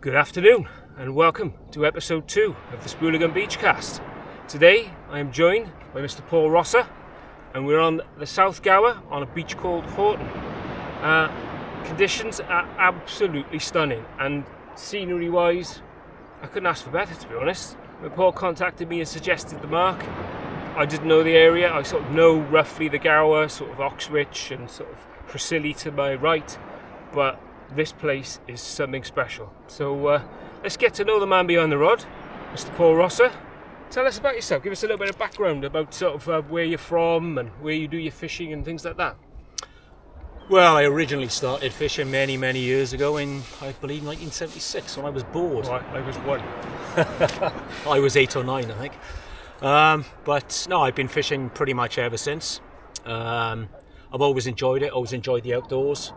Good afternoon and welcome to episode 2 of the Spooligan BeachCast. Today I am joined by Mr. Paul Rosser and we're on the South Gower on a beach called Horton. Conditions are absolutely stunning and scenery wise I couldn't ask for better, to be honest. When Paul contacted me and suggested the mark, I didn't know the area. I sort of know roughly the Gower, sort of Oxwich and sort of Presili to my right, but this place is something special. So let's get to know the man behind the rod, Mr. Paul Rosser. Tell us about yourself. Give us a little bit of background about sort of where you're from and where you do your fishing and things like that. Well, I originally started fishing many years ago in, I believe, 1976 when I was bored. Right, I was 1. I was 8 or 9, I think. But no, I've been fishing pretty much ever since. I've always enjoyed it, always enjoyed the outdoors.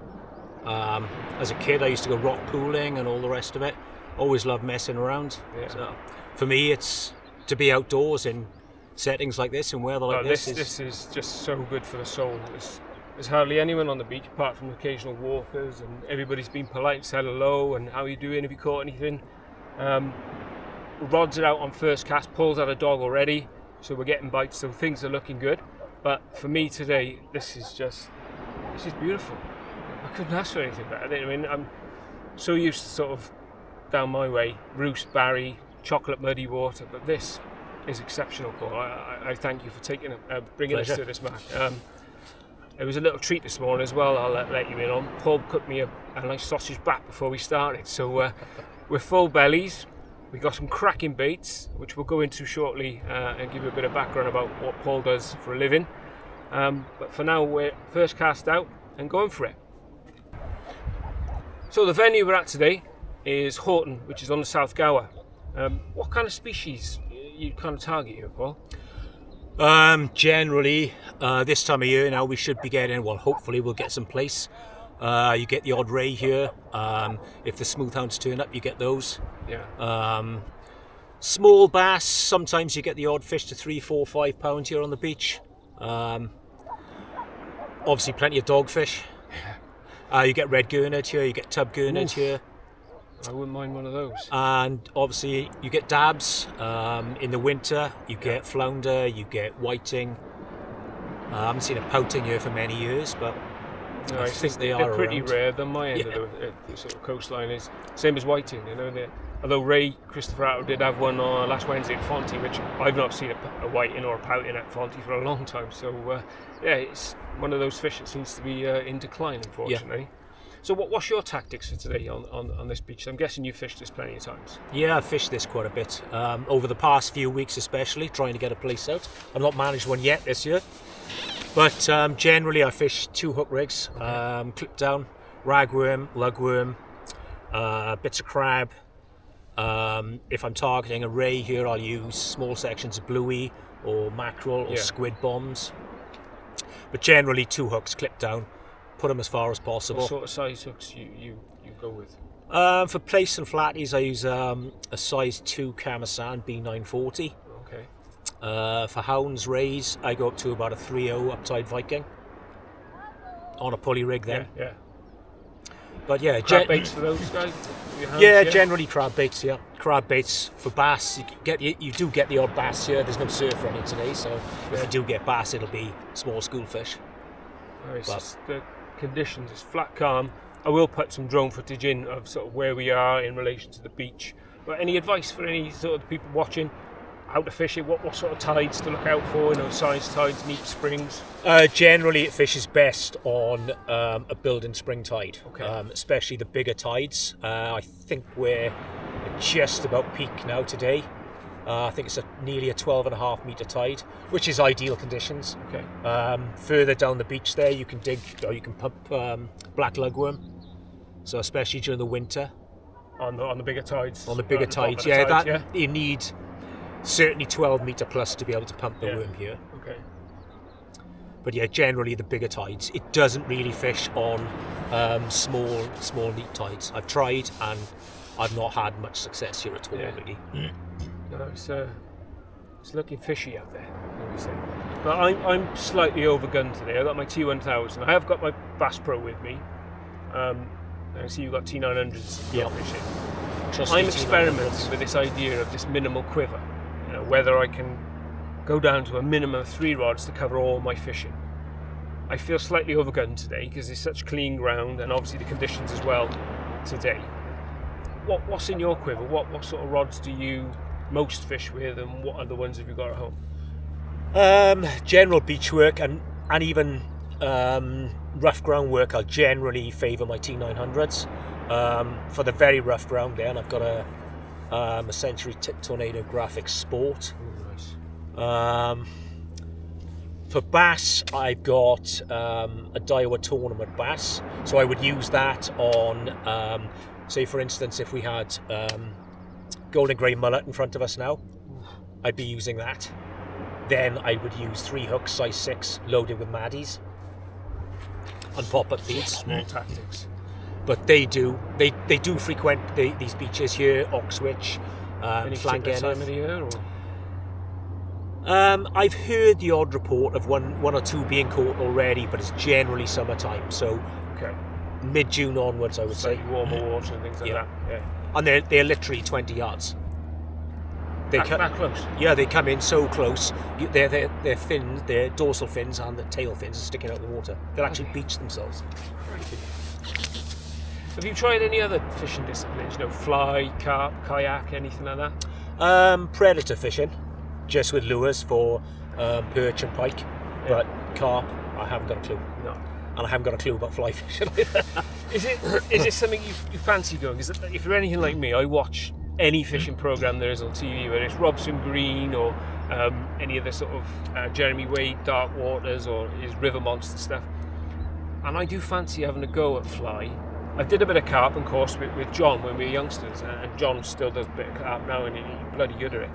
As a kid I used to go rock pooling and all the rest of it. Always loved messing around. Yeah. So for me it's to be outdoors in settings like this and weather like this. This is just so good for the soul. There's hardly anyone on the beach apart from occasional walkers, and everybody's been polite, said hello and how you doing, have you caught anything. Rods are out on first cast, Paul's had a dog already, so we're getting bites, so things are looking good. But for me today, this is beautiful. I couldn't ask for anything better. I mean, I'm so used to sort of down my way, Roost, Barry, chocolate muddy water, but this is exceptional, Paul. I thank you for bringing us to this mark. It was a little treat this morning as well, I'll let you in on. Paul cooked me a nice sausage bat before we started, so we're full bellies. We got some cracking baits, which we'll go into shortly and give you a bit of background about what Paul does for a living. But for now, we're first cast out and going for it. So the venue we're at today is Horton, which is on the South Gower. What kind of species you kind of target here, Paul? Generally, this time of year now we should be getting, well, hopefully we'll get some place. You get the odd ray here. If the smoothhounds turn up, you get those. Yeah. Small bass, sometimes you get the odd fish to 3, 4, 5 pounds here on the beach. Obviously plenty of dogfish. You get red gurnard here, you get tub gurnard here. I wouldn't mind one of those. And obviously you get dabs. In the winter you get flounder, you get whiting. I haven't seen a pouting here for many years, but no, I think they're pretty around. rare. Than my end of the sort of coastline is same as whiting. You know, although Ray Christopher Attle did have one on last Wednesday at Fonty, which I've not seen a whiting or a pouting at Fonty for a long time. So it's one of those fish that seems to be in decline, unfortunately. Yeah. So what's your tactics for today on this beach? I'm guessing you've fished this plenty of times. Yeah, I've fished this quite a bit. Over the past few weeks especially, trying to get a place out. I've not managed one yet this year. But generally I fish 2 hook rigs, clip down, ragworm, lugworm, bits of crab. If I'm targeting a ray here, I'll use small sections of bluey or mackerel or squid bombs. But generally 2 hooks, clip down, put them as far as possible. What sort of size hooks you go with? For place and flatties I use a size 2 Camasan B940. Okay. For hounds, rays, I go up to about a 3.0 uptide Viking on a pulley rig then. Yeah. But yeah, Crab baits for those guys? Your hounds, yeah, generally crab baits. Yeah, crab baits for bass. You do get the odd bass here. There's no surf running today, so if you do get bass, it'll be small schoolfish. It's just the conditions. It's flat calm. I will put some drone footage in of sort of where we are in relation to the beach. But any advice for any sort of people watching? How to fish it? What sort of tides to look out for? Size tides, neat springs. Generally, it fishes best on a building spring tide, Okay. especially the bigger tides. I think we're just about peak now today. I think it's nearly a 12.5 metre tide, which is ideal conditions. Okay. Further down the beach there, you can dig or you can pump black lugworm. So especially during the winter. On the bigger tides. On the bigger tides, you need certainly 12 metre plus to be able to pump the worm here. Okay. But yeah, generally the bigger tides. It doesn't really fish on small neat tides. I've tried and I've not had much success here at all, really. No, it's looking fishy out there, let me say. But I'm slightly overgunned today. I've got my T1000. I have got my Bass Pro with me. I see you've got T900s fishing. I'm experimenting with this idea of this minimal quiver. Whether I can go down to a minimum of 3 rods to cover all my fishing. I feel slightly overgunned today because it's such clean ground and obviously the conditions as well today. What's in your quiver? What sort of rods do you most fish with, and what other ones have you got at home? General beach work and even rough ground work, I'll generally favour my T900s. For the very rough ground there, and I've got a Century Tornado Graphics Sport. Oh, nice. For bass, I've got a Daiwa Tournament bass, so I would use that on, say for instance, if we had golden grey mullet in front of us now, I'd be using that. Then I would use 3 hooks, size 6, loaded with maddies and pop-up beads. Small tactics. But they do frequent these beaches here, Oxwich, Any particular time of the year? Or? I've heard the odd report of one or two being caught already, but it's generally summertime, so mid-June onwards, I would say. Warmer water and things like that. Yeah. And they're literally 20 yards. That close? Yeah, they come in so close. Their fins, their dorsal fins and the tail fins are sticking out of the water. They'll actually beach themselves. Have you tried any other fishing disciplines? Fly, carp, kayak, anything like that? Predator fishing, just with lures for perch and pike. But carp, I haven't got a clue. No. And I haven't got a clue about fly fishing either. Is it something you fancy doing? If you're anything like me, I watch any fishing program there is on TV, whether it's Robson Green or any of the sort of Jeremy Wade Dark Waters or his River Monster stuff. And I do fancy having a go at fly. I did a bit of carp, of course, with John when we were youngsters, and John still does a bit of carp now, and he's bloody good at it.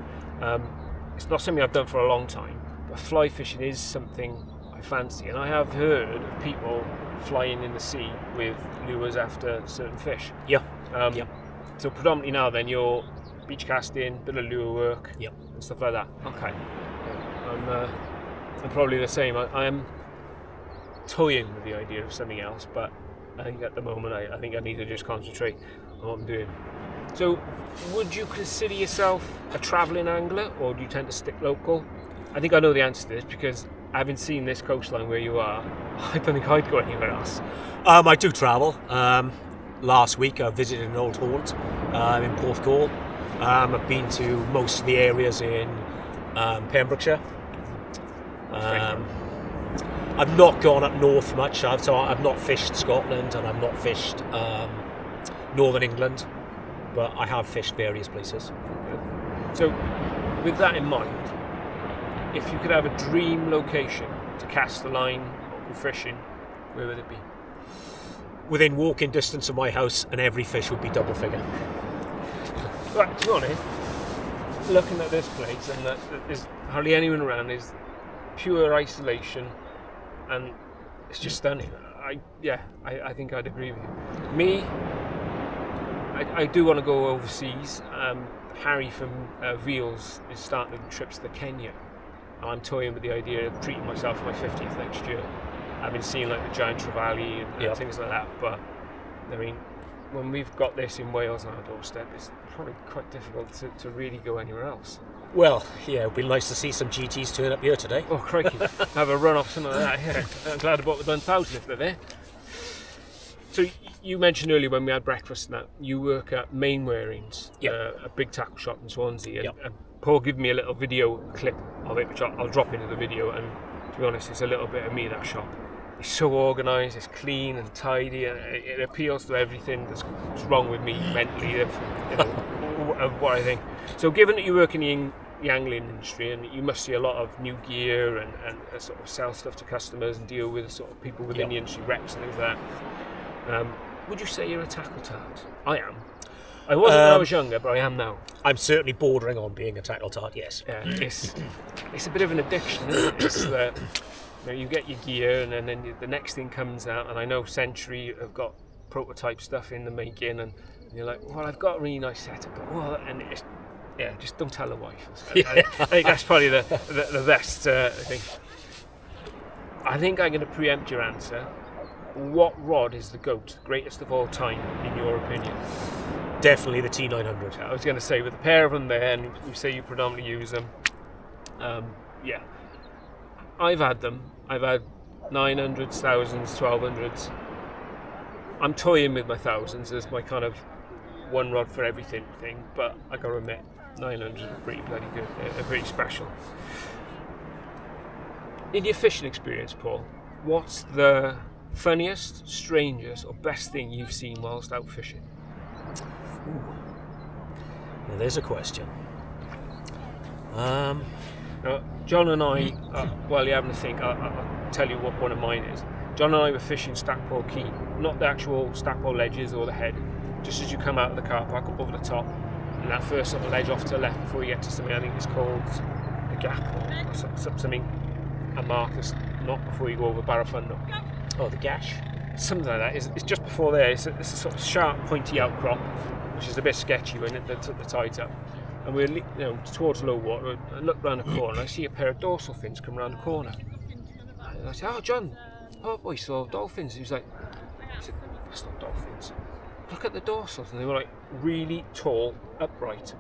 It's not something I've done for a long time, but fly fishing is something I fancy, and I have heard of people flying in the sea with lures after certain fish. Yeah. So predominantly now, then you're beach casting, bit of lure work, and stuff like that. Okay. I'm probably the same. I am toying with the idea of something else, but I think at the moment I think I need to just concentrate on what I'm doing. So, would you consider yourself a travelling angler, or do you tend to stick local? I think I know the answer to this because having seen this coastline where you are, I don't think I'd go anywhere else. I do travel. Last week I visited an old haunt in Porthcawl. I've been to most of the areas in Pembrokeshire. I've not gone up north much, so I've not fished Scotland and I've not fished Northern England, but I have fished various places. So, with that in mind, if you could have a dream location to cast the line or fishing, where would it be? Within walking distance of my house, and every fish would be double figure. Right, to be honest, looking at this place and that there's hardly anyone around, there's pure isolation, and it's just stunning. I think I'd agree with you. Me, I do want to go overseas. Harry from Reels is starting trips to Kenya. And I'm toying with the idea of treating myself for my 50th next year. I've been seeing like the giant trevally and things like that, but I mean, when we've got this in Wales on our doorstep, it's probably quite difficult to really go anywhere else. Well, yeah, it'd be nice to see some GTs turn up here today. Oh, crikey. Have a run off, something like that. Yeah. I'm glad I bought the 1000 if they're there. So you mentioned earlier when we had breakfast that you work at Main Wearings, a big tackle shop in Swansea. And Paul gave me a little video clip of it, which I'll drop into the video. And to be honest, it's a little bit of me, that shop. It's so organised, it's clean and tidy, and it appeals to everything that's wrong with me mentally of what I think. So given that you work in the angling industry and you must see a lot of new gear and sort of sell stuff to customers and deal with sort of people within the industry, reps and things like that, would you say you're a tackle tart? I am. I wasn't when I was younger, but I am now. I'm certainly bordering on being a tackle tart, yes. Yeah, it's a bit of an addiction, isn't it? It's you get your gear and then the next thing comes out, and I know Century have got prototype stuff in the making, and you're like, well, I've got a really nice setup, but well, and it's, just don't tell the wife. I think that's probably the best thing. I think I'm going to preempt your answer. What rod is the GOAT, greatest of all time, in your opinion? Definitely the T900. I was going to say, with a pair of them there, and you say you predominantly use them, I've had them. I've had 900s, 1000s, 1200s. I'm toying with my 1000s as my kind of one rod for everything thing, but I gotta admit, 900s are pretty bloody good. They're pretty special. In your fishing experience, Paul, what's the funniest, strangest, or best thing you've seen whilst out fishing? Well, there's a question. John and I, while you're having to think, I'll tell you what one of mine is. John and I were fishing Stackpole Key, not the actual Stackpole ledges or the head, just as you come out of the car park up over the top, and that first sort of ledge off to the left before you get to something I think it's called the Gap or something, a mark that's not before you go over Barrafundo. Oh, the Gash? Something like that. It's just before there. It's a sort of sharp, pointy outcrop, which is a bit sketchy when the tide's up. And we're towards low water. I look round the corner and I see a pair of dorsal fins come round the corner. And I say, "Oh, John, we saw dolphins." He said, "That's not dolphins. Look at the dorsals." And they were like really tall, upright.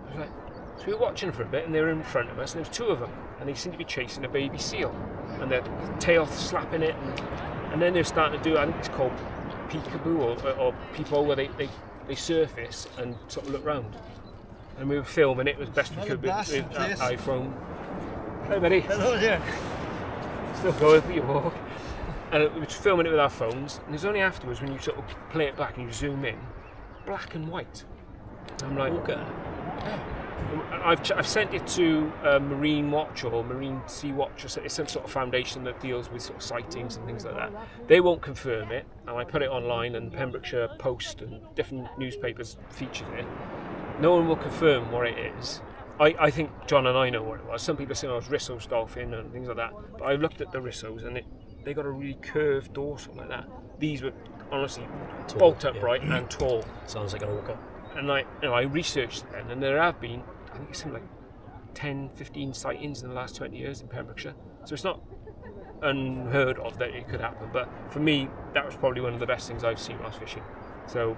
I was like, so we were watching for a bit, and they were in front of us, and there was two of them, and they seemed to be chasing a baby seal, and their tail slapping it, and then they're starting to do, I think it's called peekaboo or peephole, where they surface and sort of look round. And we were filming it as best we could with iPhone. Hey, buddy. Hello there. Still going for your walk. And we were filming it with our phones, and it was only afterwards when you sort of play it back and you zoom in, black and white. And I'm like, okay. Yeah. I've sent it to Marine Watch or Marine Sea Watch, or it's some sort of foundation that deals with sort of sightings and things like that. They won't confirm it, and I put it online, and Pembrokeshire Post and different newspapers featured it. No one will confirm what it is. I think John and I know what it was. Some people say it was Risso's dolphin and things like that, but I looked at the Rissos and they got a really curved dorsal like that. These were honestly tall, bolt upright and tall. Sounds like an orca. And I researched it then, and there have been, I think it's something like 10, 15 sightings in the last 20 years in Pembrokeshire. So it's not unheard of that it could happen, but for me, that was probably one of the best things I've seen whilst fishing. So,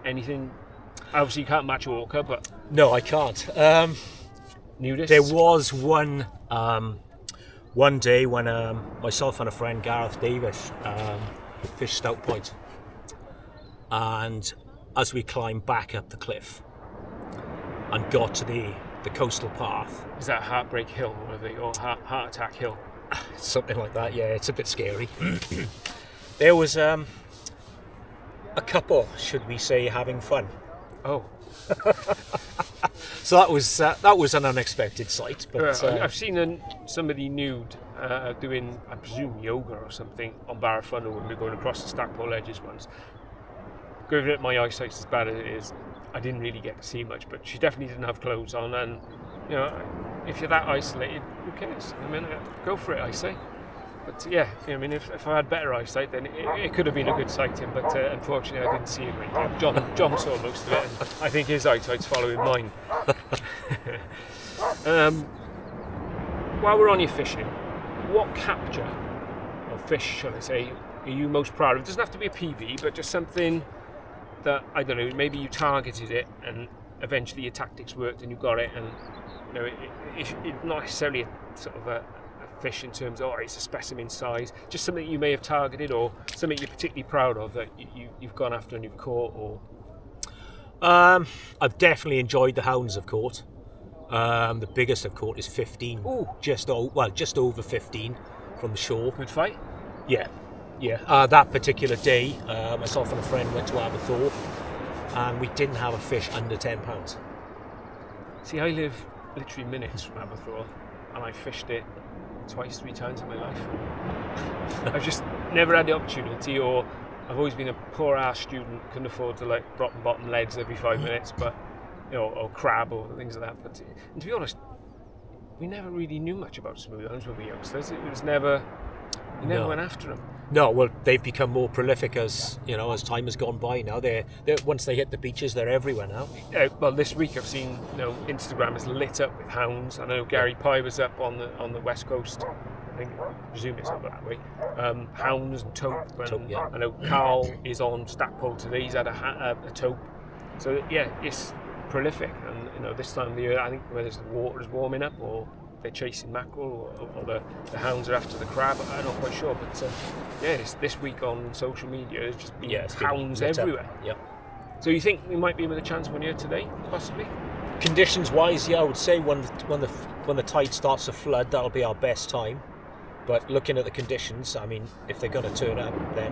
anything, obviously you can't match orca, but... No, I can't. Nudists? There was one day when myself and a friend, Gareth Davis, fished Stout Point, and as we climbed back up the cliff and got to the coastal path. Is that Heartbreak Hill, or Heart Attack Hill? Something like that, yeah, it's a bit scary. There was a couple, should we say, having fun. Oh. So that was an unexpected sight. But I've seen somebody nude doing, I presume, yoga or something on Barrafundo when we were going across the Stackpole ledges once. Given that my eyesight's as bad as it is, I didn't really get to see much, but she definitely didn't have clothes on, and if you're that isolated, who cares? I mean, go for it, I say. But yeah, I mean, if I had better eyesight, then it could have been a good sighting. But unfortunately, I didn't see a great deal. John saw most of it, and I think his eyesight's following mine. While we're on your fishing, what capture of fish, shall I say, are you most proud of? It doesn't have to be a PB, but just something that, I don't know, maybe you targeted it and eventually your tactics worked and you got it, and you know, it's not necessarily a sort of a fish in terms of, oh, it's a specimen size, just something you may have targeted or something you're particularly proud of that you've gone after and you've caught. Or I've definitely enjoyed the hounds I've caught. The biggest I've caught is 15. Ooh. Just over 15 from the shore. Good fight. Yeah. That particular day, myself and a friend went to Aberthaw, and we didn't have a fish under £10. See, I live literally minutes from Aberthaw, and I fished it 2-3 times in my life. I've just never had the opportunity, or I've always been a poor ass student, couldn't afford to like bottom leads every 5 minutes, but you know, or crab or things like that. But and to be honest, we never really knew much about smooth hounds when we were youngsters. It was never, we never went after them. No, well, they've become more prolific as time has gone by. Now they're once they hit the beaches, they're everywhere now. Well, this week I've seen, Instagram is lit up with hounds. I know Gary Pye was up on the west coast. I presume it's up that way. Hounds and taupe. And I know Carl is on Stackpole today. He's had a taupe. So yeah, it's prolific. And this time of the year, I think whether the water is warming up or they're chasing mackerel or the hounds are after the crab, I'm not quite sure, but it's this week on social media there's just been hounds everywhere. Yeah. So you think we might be with a chance one here today, possibly? Conditions wise, I would say when the tide starts to flood, that'll be our best time. But looking at the conditions, I mean, if they're going to turn up, then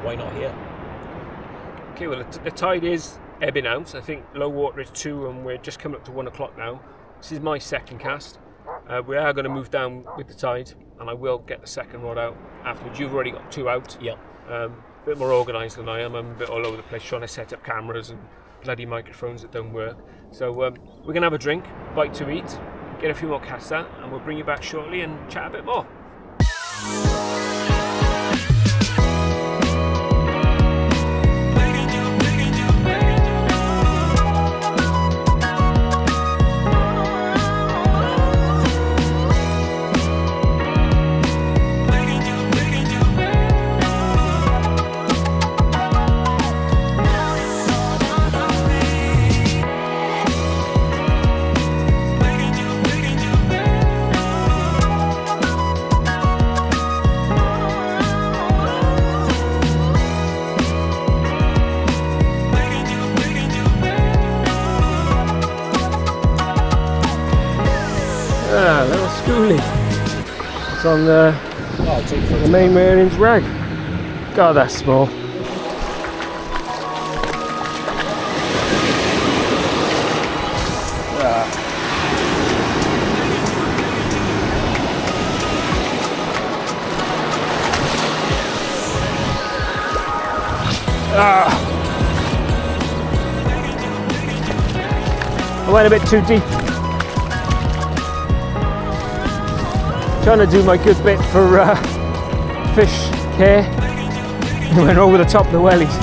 why not here? Okay, well the tide is ebbing out. I think low water is 2 and we're just coming up to 1 o'clock now. This is my second cast. We are going to move down with the tide, and I will get the second rod out afterwards. You've already got 2 out. Yeah. A bit more organised than I am. I'm a bit all over the place trying to set up cameras and bloody microphones that don't work. So we're going to have a drink, bite to eat, get a few more casts out, and we'll bring you back shortly and chat a bit more. Little schoolie. It's on the main Marin's rag. God, that's small. I went a bit too deep. Trying to do my good bit for fish care. Went over the top of the wellies.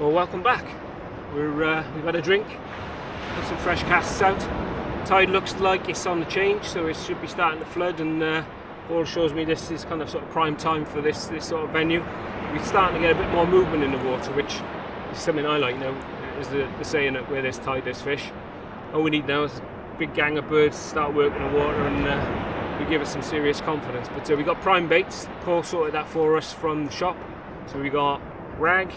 Well, welcome back. We've had a drink, got some fresh casts out. Tide looks like it's on the change, so it should be starting to flood, and all shows me this is kind of sort of prime time for this sort of venue. We're starting to get a bit more movement in the water, which is something I like. Is the saying that where there's tide, there's fish. All we need now is a big gang of birds to start working the water, and we give us some serious confidence. But we got prime baits. Paul sorted that for us from the shop. So we got rag,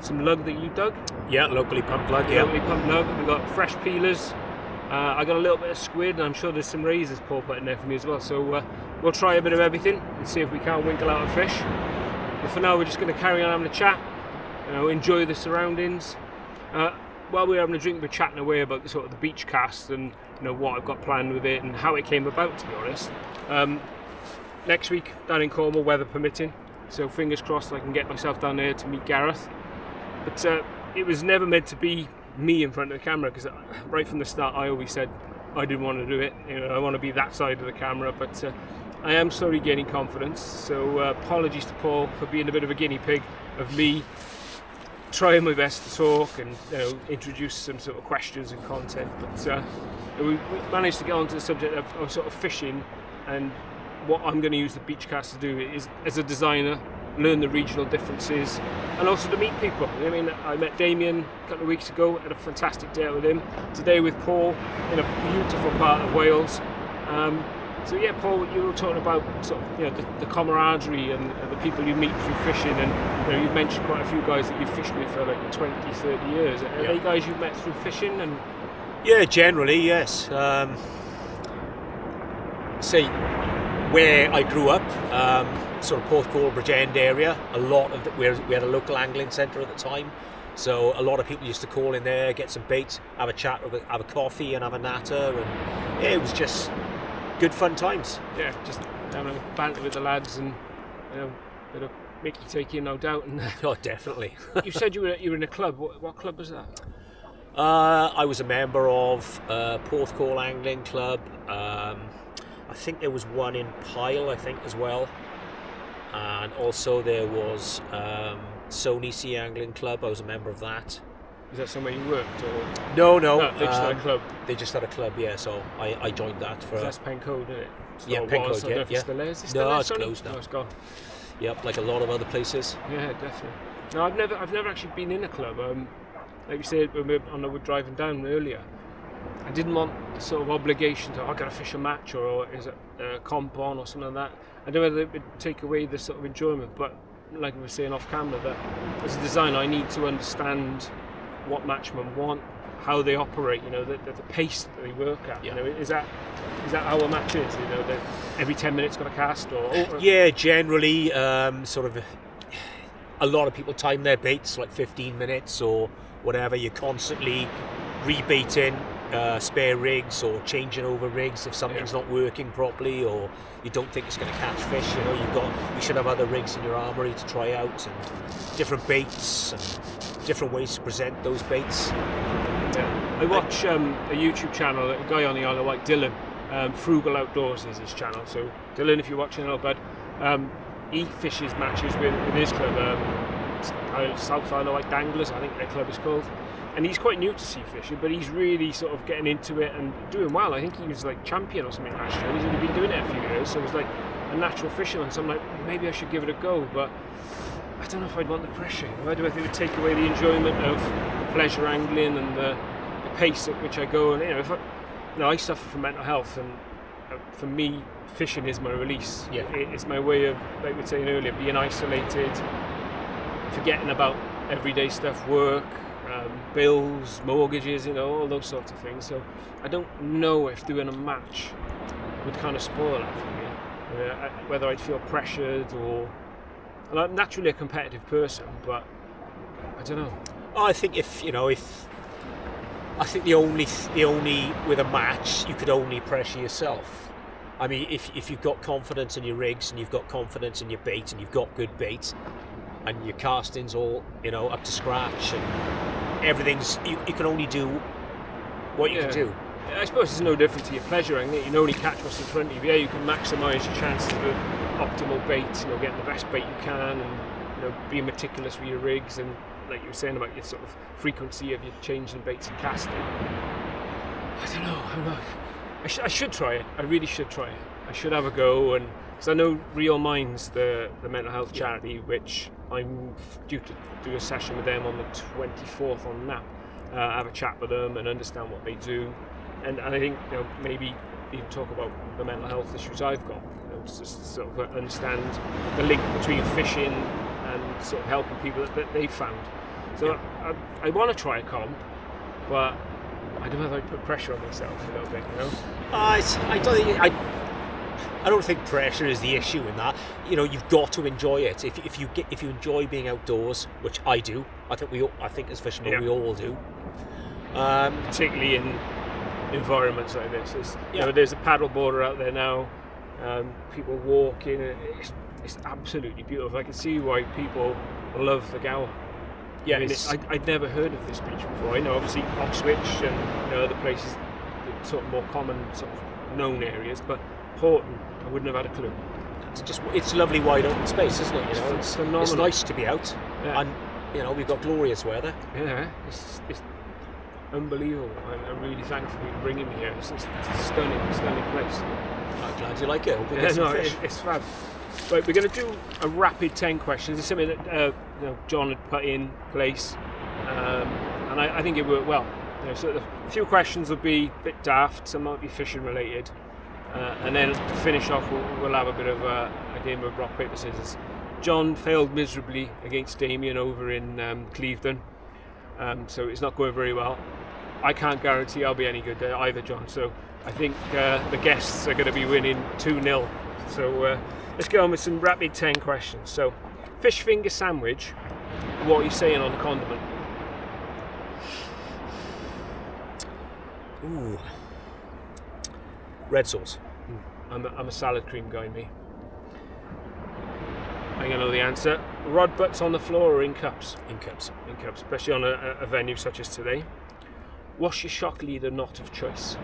some lug that you dug. Yeah, locally pumped lug. Yeah, locally pumped lug. We got fresh peelers. I got a little bit of squid, and I'm sure there's some razors Paul put in there for me as well. So we'll try a bit of everything and see if we can't winkle out a fish. But for now, we're just going to carry on having a chat, enjoy the surroundings. While we're having a drink, we're chatting away about the sort of the beach cast and what I've got planned with it and how it came about, to be honest. Next week down in Cornwall, weather permitting, so fingers crossed I can get myself down there to meet Gareth. But it was never meant to be me in front of the camera, because right from the start I always said I didn't want to do it. I want to be that side of the camera, but I am slowly gaining confidence. So apologies to Paul for being a bit of a guinea pig of me trying my best to talk and introduce some sort of questions and content. But we managed to get onto the subject of sort of fishing, and what I'm going to use the BeachCast to do is, as a designer, learn the regional differences and also to meet people. I mean, I met Damien a couple of weeks ago, had a fantastic day out with him. Today with Paul in a beautiful part of Wales. So yeah, Paul, you were talking about sort of the camaraderie and the people you meet through fishing, and you've mentioned quite a few guys that you've fished with for like 20, 30 years. Are they guys you've met through fishing? And yeah, generally yes. Say where I grew up, sort of Porthcawl, Bridgend area. A lot of we had a local angling centre at the time, so a lot of people used to call in there, get some bait, have a chat, have a coffee, and have a natter, and it was just good fun times. Yeah, just having a banter with the lads and a bit of Mickey taking, no doubt. And oh, definitely. You said you were in a club. What club was that? I was a member of Porthcawl Angling Club. I think there was one in Pyle, I think, as well. And also there was Sony Sea Angling Club. I was a member of that. Is that somewhere you worked? Or? No. They just had a club. They just had a club, yeah. So I joined that for. That's Pencode, isn't it? Yeah, Pencode. Yeah. It's still there. Is it still there, it's Sony? closed now. No, it's gone. Yep, like a lot of other places. Yeah, definitely. No, I've never actually been in a club. Like you said when we were driving down earlier, I didn't want the sort of obligation to, I've got to fish a match or is it a comp on or something like that. I don't know whether it would take away the sort of enjoyment, but like we were saying off camera, that as a designer I need to understand what matchmen want, how they operate, the pace that they work at. Yeah. Is that how a match is? That every 10 minutes got a cast or yeah, generally sort of a lot of people time their baits like 15 minutes or whatever. You're constantly rebaiting spare rigs or changing over rigs if something's not working properly or you don't think it's going to catch fish. You should have other rigs in your armoury to try out, and different baits and different ways to present those baits. Yeah. I watch a YouTube channel, a guy on the Isle of Wight, Dylan, Frugal Outdoors is his channel. So Dylan, if you're watching, hello bud. He fishes matches with his club, South Isle of Wight Danglers, I think their club is called. And he's quite new to sea fishing, but he's really sort of getting into it and doing well. I think he was like champion or something last year. He's only been doing it a few years, so he's like a natural fisherman. So I'm like, maybe I should give it a go, but I don't know if I'd want the pressure. I don't know if it would take away the enjoyment of pleasure angling and the pace at which I go. And I suffer from mental health, and for me, fishing is my release. Yeah. It's my way of, like we were saying earlier, being isolated, forgetting about everyday stuff, work, bills, mortgages, all those sorts of things. So I don't know if doing a match would kind of spoil that for me. Whether I'd feel pressured or... And I'm naturally a competitive person, but I don't know. I think I think the only with a match you could only pressure yourself. I mean, if you've got confidence in your rigs and you've got confidence in your bait and you've got good bait and your casting's all up to scratch and everything's you can only do what you can do. I suppose it's no different to your pleasure angling. You can only catch what's in front of you. Yeah, you can maximise your chances with optimal bait, getting the best bait you can, and being meticulous with your rigs, and like you were saying about your sort of frequency of your changing baits and casting. I don't know. I should try it. I really should try it. I should have a go, and because I know Real Minds, the mental health charity, which I'm due to do a session with them on the 24th on NAP. Have a chat with them and understand what they do, and I think maybe even talk about the mental health issues I've got, just sort of understand the link between fishing and sort of helping people that they've found. So I want to try a comp, but I don't know if I put pressure on myself a little bit. I don't think I don't think pressure is the issue in that. You know, you've got to enjoy it. If you enjoy being outdoors, which I do, I think as fishermen we all do. Particularly in environments like this, you know, there's a paddle boarder out there now. People walking. It's absolutely beautiful. I can see why people love the Gower. Yeah, I mean, I'd never heard of this beach before. I know obviously Oxwich and other places, sort of more common, sort of known areas, but Horton, I wouldn't have had a clue. It's lovely wide open space, isn't it? You know, It's phenomenal. It's nice to be out, and you know, we've got glorious weather. Yeah, it's unbelievable. I'm really thankful for you bringing me here. It's a stunning place. I'm glad you like it. It's fab. Right, we're going to do a rapid 10 questions. It's something that John had put in place, and I think it worked well. You know, so a few questions will be a bit daft, some might be fishing related, and then to finish off we'll have a bit of a game of rock, paper, scissors. John failed miserably against Damien over in Clevedon, so it's not going very well. I can't guarantee I'll be any good there either, John, so I think the guests are going to be winning 2-0. So let's go on with some rapid 10 questions. So, fish finger sandwich, what are you saying on the condiment? Ooh. Red sauce. I'm a salad cream guy, me. I think I know the answer. Rod butts on the floor or in cups? In cups. In cups, especially on a venue such as today. What's your shock leader knot of choice?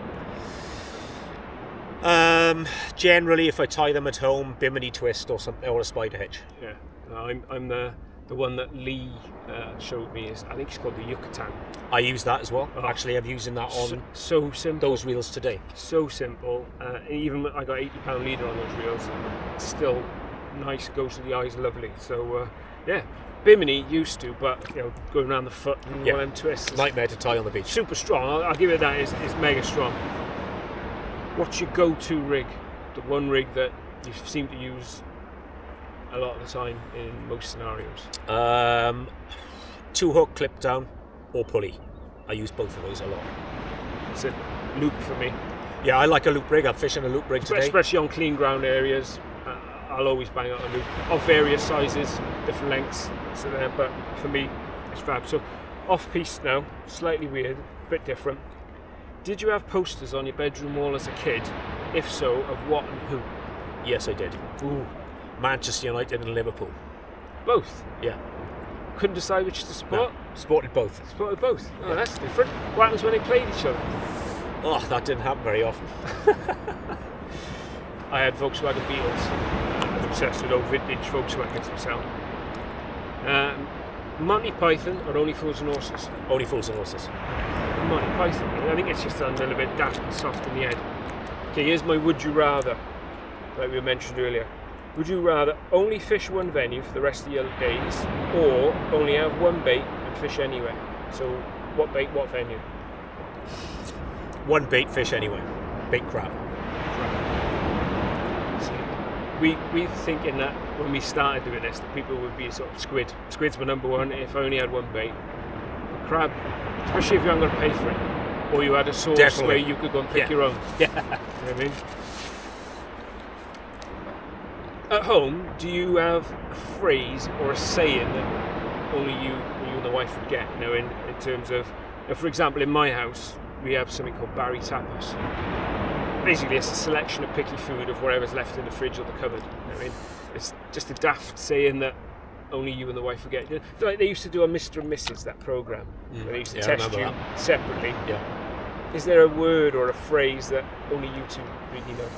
Generally, if I tie them at home, bimini twist or something, or a spider hitch. Yeah, no, I'm the one that Lee showed me. I think it's called the Yucatan. I use that as well. Oh. Actually, I'm using that on so simple. Those reels today. So simple. Even I got 80-pound leader on those reels. It's still nice. Goes to the eyes, lovely. So yeah, bimini used to, but you know, going around the foot and one of them twists. Nightmare to tie on the beach. Super strong. I'll give it that. It's mega strong. What's your go-to rig? The one rig that you seem to use a lot of the time in most scenarios? 2-hook, clip down, or pulley. I use both of those a lot. It's a loop for me. Yeah, I like a loop rig. I'm fishing a loop rig today. Especially on clean ground areas. I'll always bang out a loop of various sizes, different lengths. So there, but for me, it's fab. So off-piste now, slightly weird, a bit different. Did you have posters on your bedroom wall as a kid? If so, of what and who? Yes, I did. Ooh. Manchester United and Liverpool. Both? Yeah. Couldn't decide which to support? No, supported both. Supported both? Oh, that's different. What happens when they played each other? Oh, that didn't happen very often. I had Volkswagen Beetles. I'm obsessed with old vintage Volkswagens myself. Monty Python or Only Fools and Horses? Only Fools and Horses. Monty Python. I think it's just a little bit daft and soft in the head. Okay, here's my would you rather, like we mentioned earlier. Would you rather only fish one venue for the rest of your days, or only have one bait and fish anywhere? So, what bait, what venue? One bait, fish anyway. Bait crab. We were thinking that when we started doing this, that people would be sort of squid. Squids were number one if I only had one bait. But crab, especially if you haven't got to pay for it, or you had a source where you could go and pick your own. Yeah. You know what I mean? At home, do you have a phrase or a saying that only you and the wife would get? You know, in terms of, you know, for example, in my house, we have something called Barry Tapas. Basically, it's a selection of picky food of whatever's left in the fridge or the cupboard. You know what I mean, it's just a daft saying that only you and the wife would get. You know, like they used to do on Mr. and Mrs. that program, where they used to test you separately. Yeah. Is there a word or a phrase that only you two really know?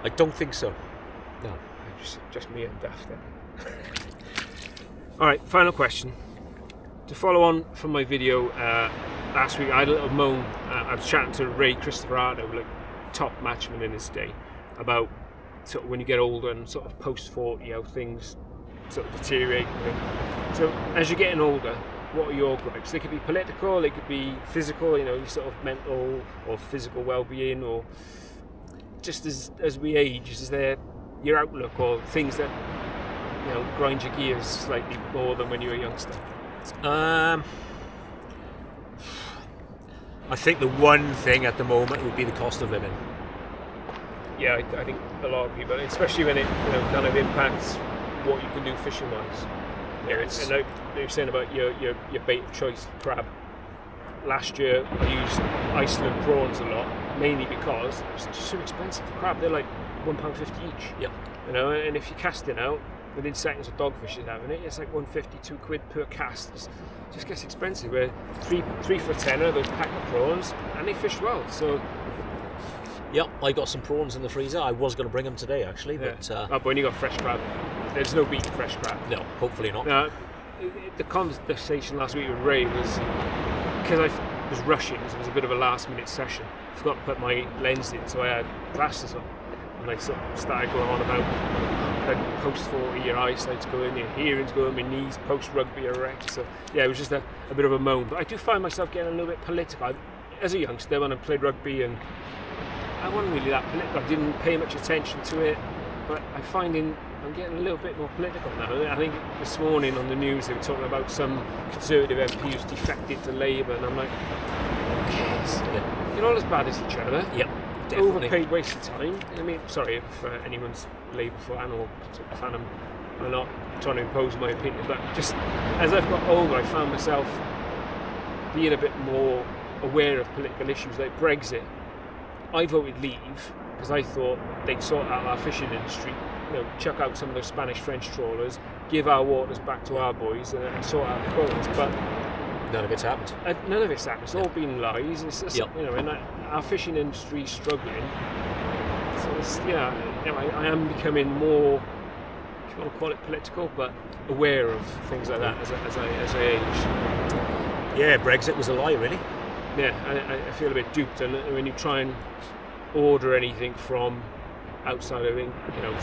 I don't think so. No. Just me and daft then. Alright, final question. To follow on from my video last week, I had a little moan. I was chatting to Ray Christopher, like top matchman in his day, about sort of when you get older and sort of post 40, how things sort of deteriorate. So as you're getting older, what are your gripes? They could be political, they could be physical, you know, your sort of mental or physical well-being, or just as we age, is there your outlook or things that, you know, grind your gears slightly more than when you were a youngster? I think the one thing at the moment would be the cost of living. yeah, I think a lot of people, especially when it kind of impacts what you can do fishing wise. Yeah, and like you were saying about your bait of choice, crab. Last year I used Iceland prawns a lot, mainly because it's just so expensive for crab. They're like £1.50 each. Yeah. And if you're casting out, within seconds of dogfish is having it, it's like £1.50, £2 per cast. It just gets expensive. Where three for a tenner, those pack of prawns, and they fish well. So. Yeah, I got some prawns in the freezer. I was going to bring them today, actually, but... but when you got fresh crab, there's no beating fresh crab. No, hopefully not. The conversation last week with Ray was, because I was rushing, so it was a bit of a last-minute session. I forgot to put my lens in, so I had glasses on. And I sort of started going on about post-40, your eyesight's going, your hearing's going, my knees post-rugby are wrecked. So, yeah, it was just a bit of a moan. But I do find myself getting a little bit political. As a youngster, when I played rugby, and I wasn't really that political. I didn't pay much attention to it, but I'm getting a little bit more political now. I think this morning on the news they were talking about some Conservative MP who's defected to Labour, and I'm like, who cares? Yeah. You're all as bad as each other. Yep, definitely. Overpaid waste of time. I mean, sorry if anyone's Labour fan or fan, I'm not trying to impose my opinion, but just as I've got older, I found myself being a bit more aware of political issues like Brexit. I voted leave because I thought they'd sort out our fishing industry, chuck out some of those Spanish-French trawlers, give our waters back to our boys, and sort out the quotas. But none of it's happened. None of it's happened. It's all been lies. It's just, and our fishing industry's struggling. So it's, I am becoming more, if you want to call it political, but aware of things like that as I age. Yeah, Brexit was a lie, really. Yeah, I feel a bit duped, and when you try and order anything from outside of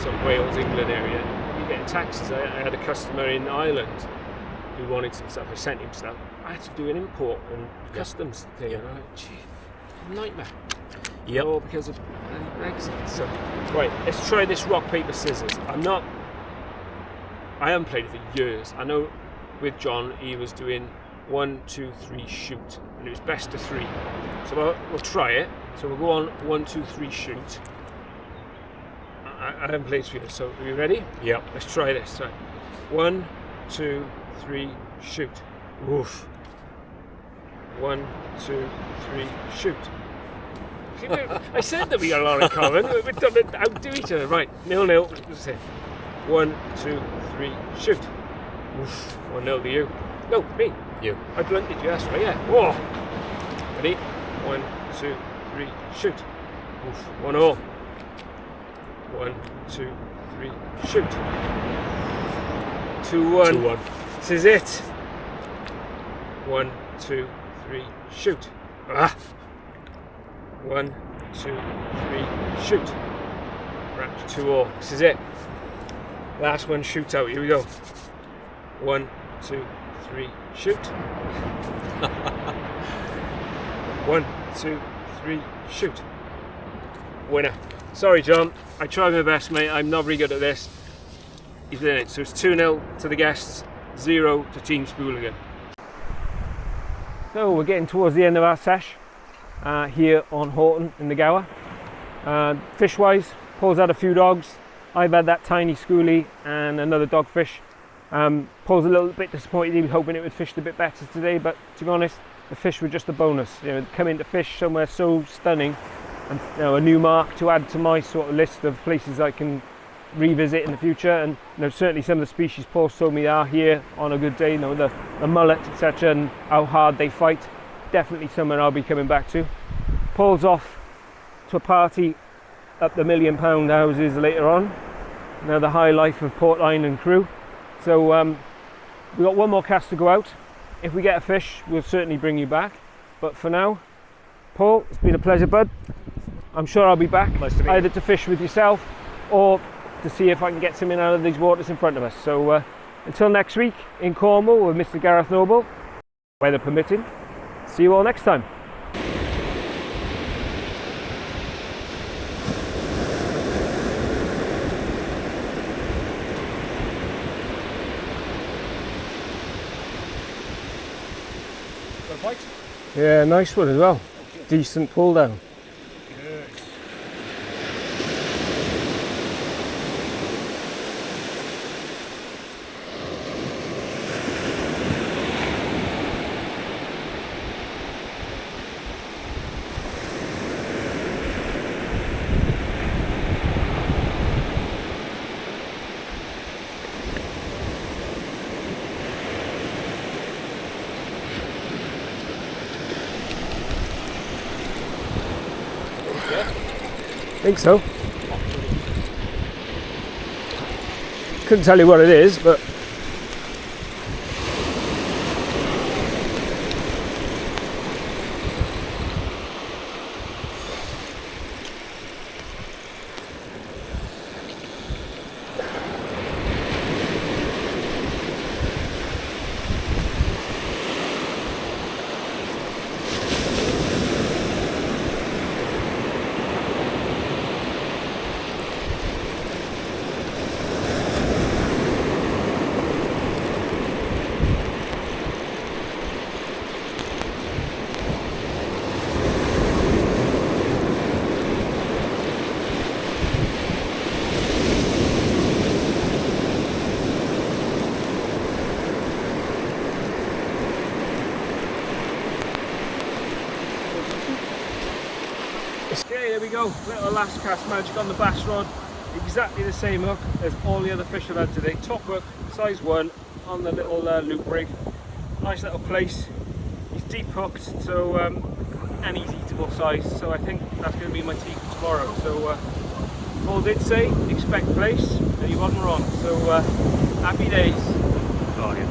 some Wales, England area, you get taxes. I had a customer in Ireland who wanted some stuff. I sent him stuff. I had to do an import and customs thing, and I'm like, gee, nightmare. Yep. All because of Brexit. So, right, let's try this rock, paper, scissors. I haven't played it for years. I know with John, he was doing 1, 2, 3, shoot, and it was best of 3. So we'll try it. So we'll go on 1, 2, 3, shoot. I haven't played for you, so are you ready? Yeah. Let's try this. Right. 1, 2, 3, shoot. Woof. 1, 2, 3, shoot. I said that we got a lot in common. We've done it, outdo each other. Right, 0-0. Let's say 1, 2, 3, shoot. Woof. 1-0 to you. No, me. You. I blunted you, that's right, yeah. Whoa. Ready? 1, 2, 3, shoot. Oof. 1-0. 1, 2, 3, shoot. 2-1. 2-1. This is it. 1, 2, 3, shoot. 1, 2, 3, shoot. Wrapped 2-all. This is it. Last one, shoot out. Here we go. 1, 2, 3, shoot. 1, 2, 3, shoot. Winner. Sorry, John. I tried my best, mate. I'm not very good at this. He's doing it. So it's 2-0 to the guests, 0 to Team Spooligan. So we're getting towards the end of our sesh here on Horton in the Gower. Fish-wise, Paul's had a few dogs. I've had that tiny schoolie and another dogfish. Paul's a little bit disappointed. He was hoping it would fish a bit better today, but to be honest, the fish were just a bonus. Coming to fish somewhere so stunning, and a new mark to add to my sort of list of places I can revisit in the future. And certainly some of the species Paul told me are here on a good day. The mullet, etc., and how hard they fight. Definitely somewhere I'll be coming back to. Paul's off to a party up the £1 million houses later on. The high life of Port Line crew. So we've got one more cast to go out. If we get a fish, we'll certainly bring you back. But for now, Paul, it's been a pleasure, bud. I'm sure I'll be back, nice to meet either you. To fish with yourself or to see if I can get something out of these waters in front of us. So until next week in Cornwall with Mr. Gareth Noble, weather permitting, see you all next time. Yeah, nice one as well. Decent pull down. Good. think so. Couldn't tell you what it is, but okay, there we go. Little last cast magic on the bass rod. Exactly the same hook as all the other fish I've had today. Top hook, size 1 on the little loop rig. Nice little place. He's deep hooked, so and he's eatable size. So I think that's going to be my tea for tomorrow. So Paul did say expect place, and he wasn't wrong. So happy days. Oh, yeah.